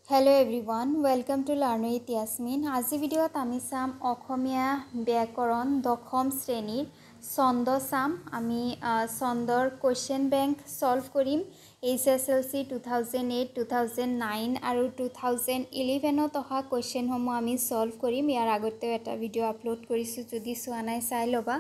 Hello everyone, welcome to Learn with Yasmin. আজি ভিডিঅ'ত আমি চাম অসমীয়া ব্যাকৰণ দশম শ্ৰেণীৰ ছন্দ চাম। আমি ছন্দৰ কোৱেশ্চন বেংক সলভ কৰিম। HSLC 2008, 2009 আৰু 2011ত অহা কোৱেশ্চনসমূহ আমি সলভ কৰিম। ইয়াৰ আগতেও এটা ভিডিঅ' আপলোড কৰিছোঁ, যদি চোৱা নাই চাই ল'বা।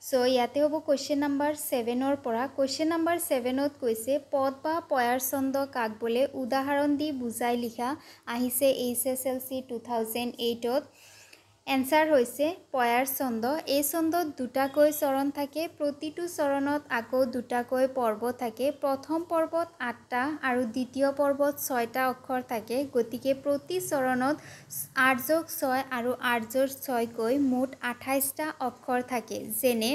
সো ইয়াতে হ'ব কোৱেশ্চন নাম্বাৰ 7ৰ পৰা। কোৱেশ্চন নাম্বাৰ 7ত কৈছে পদ বা পয়াৰ ছন্দ কাক বোলে উদাহৰণ দি বুজাই লিখা। আহিছে HSLC 2008ত। এনসাৰ হৈছে পয়াৰ ছন্দ। এই ছন্দত দুটাকৈ চৰণ থাকে, প্ৰতিটো চৰণত আকৌ দুটাকৈ পৰ্ব থাকে। প্ৰথম পৰ্বত 8টা আৰু দ্বিতীয় পৰ্বত 6টা অক্ষৰ থাকে, গতিকে প্ৰতি চৰণত 8+6 আৰু 8+6 কৈ মুঠ 28টা অক্ষৰ থাকে। যেনে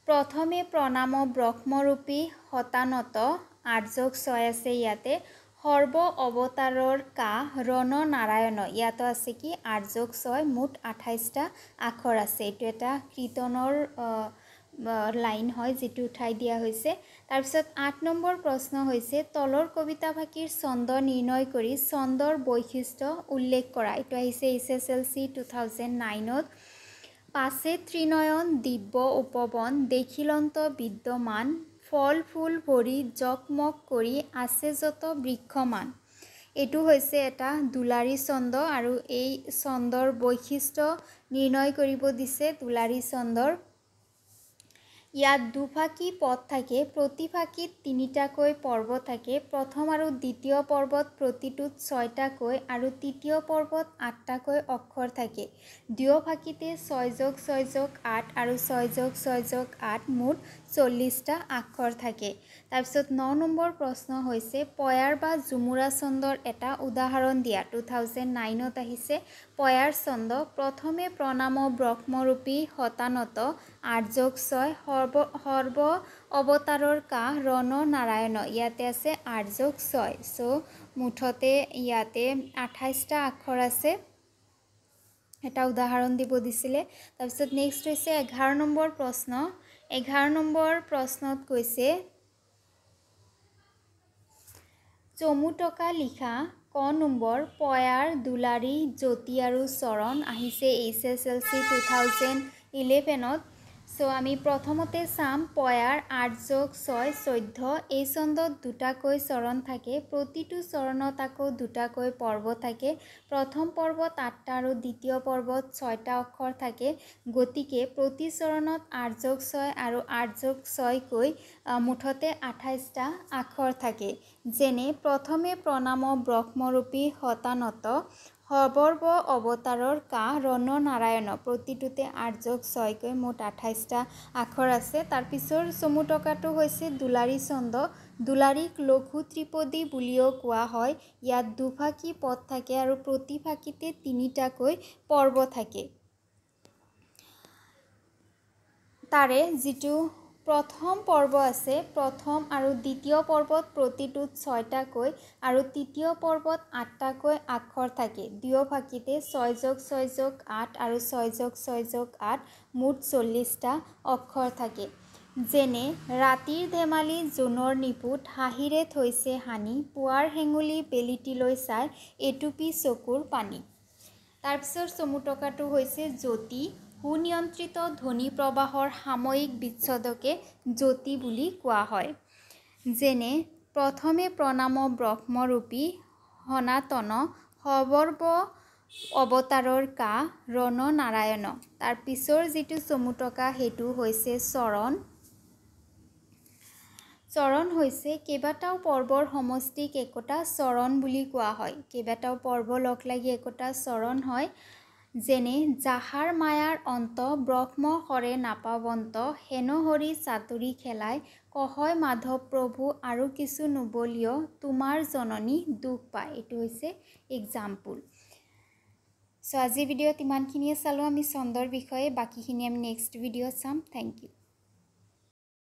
প্ৰথমে প্ৰণাম ব্ৰহ্মৰূপী শতানত 8+6 আছে ইয়াতে। সৰ্ব অৱতাৰৰ কা ৰণ নাৰায়ণ, ইয়াতো আছে কি 8+6, মুঠ 28টা আখৰ আছে। এইটো এটা কীৰ্তনৰ লাইন হয় যিটো উঠাই দিয়া হৈছে। তাৰপিছত 8 নম্বৰ প্ৰশ্ন হৈছে তলৰ কবিতাফাঁকিৰ ছন্দ নিৰ্ণয় কৰি ছন্দৰ বৈশিষ্ট্য উল্লেখ কৰা। এইটো আহিছে HSLC 2009ত। পাছে ত্ৰিনয়ন দিব্য উপবন দেখিলন্ত বিদ্যমান ফল ফুল ভৰি জকমক কৰি আছে যত বৃক্ষমান। এইটো হৈছে এটা দুলাৰী ছন্দ আৰু এই ছন্দৰ বৈশিষ্ট্য নিৰ্ণয় কৰিব দিছে দুলাৰী ছন্দৰ। ইয়াত দুফাঁকি পদ থাকে, প্ৰতি ফাঁকিত 3টাকৈ পৰ্ব থাকে। প্ৰথম আৰু দ্বিতীয় পৰ্বত প্ৰতিটোত 6টাকৈ আৰু তৃতীয় পৰ্বত 8টাকৈ অক্ষৰ থাকে। দুয়ো ফাঁকিতে 6+6+8 আৰু 6+6+8 মুঠ 40টা আখৰ থাকে। তাৰপিছত 9 নম্বৰ প্ৰশ্ন হৈছে পয়াৰ বা ঝুমুৰা ছন্দৰ এটা উদাহৰণ দিয়া। 2009ত আহিছে পয়াৰ ছন্দ। প্ৰথমে প্ৰণাম ব্ৰহ্মৰূপী শতানত 8+6 সৰ্ব অৱতাৰৰ কা ৰণ নাৰায়ণ, ইয়াতে আছে 8+6। সো মুঠতে ইয়াতে 28টা আখৰ আছে। এটা উদাহৰণ দিব দিছিলে। তাৰপিছত নেক্সট হৈছে 11 নম্বৰ প্ৰশ্ন। 11 নম্বৰ প্ৰশ্নত কৈছে চমুটকা লিখা ক নম্বৰ পয়াৰ দুলাৰী জ্যোতি আৰু চৰণ। আহিছে HSLC 2011ত। সো আমি প্ৰথমতে চাম পয়াৰ 8+6 14। এই ছন্দত দুটাকৈ চৰণ থাকে, প্ৰতিটো চৰণত আকৌ দুটাকৈ পৰ্ব থাকে। প্ৰথম পৰ্বত 8টা আৰু দ্বিতীয় পৰ্বত 6টা অক্ষৰ থাকে, গতিকে প্ৰতি চৰণত 8+6 আৰু 8+6 কৈ মুঠতে 28টা আখৰ থাকে। যেনে প্ৰথমে প্ৰণাম ব্ৰহ্মৰূপী শতানত সৰ্ব অৱতাৰৰ কা ৰণ নাৰায়ণ, প্ৰতিটোতে 8+6 কৈ মুঠ 28টা আখৰ আছে। তাৰপিছৰ চমুটকাটো হৈছে দুলাৰী ছন্দ। দুলাৰীক লঘু ত্ৰিপদী বুলিও কোৱা হয়। ইয়াত দুফাঁকি পদ থাকে আৰু প্ৰতি ফাঁকিতে 3টাকৈ পৰ্ব থাকে। তাৰে যিটো প্ৰথম পৰ্ব আছে, প্ৰথম আৰু দ্বিতীয় পৰ্বত প্ৰতিটোত 6টাকৈ আৰু তৃতীয় পৰ্বত 8টাকৈ আখৰ থাকে। দুয়ো ফাঁকিতে 6+6+8 আৰু 6+6+8 মুঠ 40টা অক্ষৰ থাকে। যেনে ৰাতিৰ ধেমালি জোনৰ নিপুত হাঁহিৰে থৈছে হানি পুৱাৰ হেঙুলি বেলিটিলৈ চাই এটুপি চকুৰ পানী। তাৰপিছৰ চমুটকাটো হৈছে জ্যোতি। সুনিয়ন্ত্ৰিত ধ্বনি প্ৰবাহৰ সাময়িক বিচ্ছেদকে জ্যোতি বুলি কোৱা হয়। যেনে প্ৰথমে প্ৰণাম ব্ৰহ্মৰূপী সনাতন সৰ্ব অৱতাৰৰ কা ৰণ নাৰায়ণ। তাৰপিছৰ যিটো চমুটকা সেইটো হৈছে চৰণ। চৰণ হৈছে কেইবাটাও পৰ্বৰ সমষ্টিক একোটা চৰণ বুলি কোৱা হয়। কেইবাটাও পৰ্ব লগ লাগি একোটা চৰণ হয়। যেনে যাহাৰ মায়াৰ অন্ত ব্ৰহ্ম কৰে নাপাৱন্ত হেন হৰি চাতুৰি খেলাই কহয় মাধৱ প্ৰভু আৰু কিছু নুবলিয় তোমাৰ জননী দুখ পায়। এইটো হৈছে এক্সাম্পল। সো আজিৰ ভিডিঅ'ত ইমানখিনিয়ে চালোঁ আমি ছন্দৰ বিষয়ে। বাকীখিনি আমি নেক্সট ভিডিঅ'ত চাম। Thank U.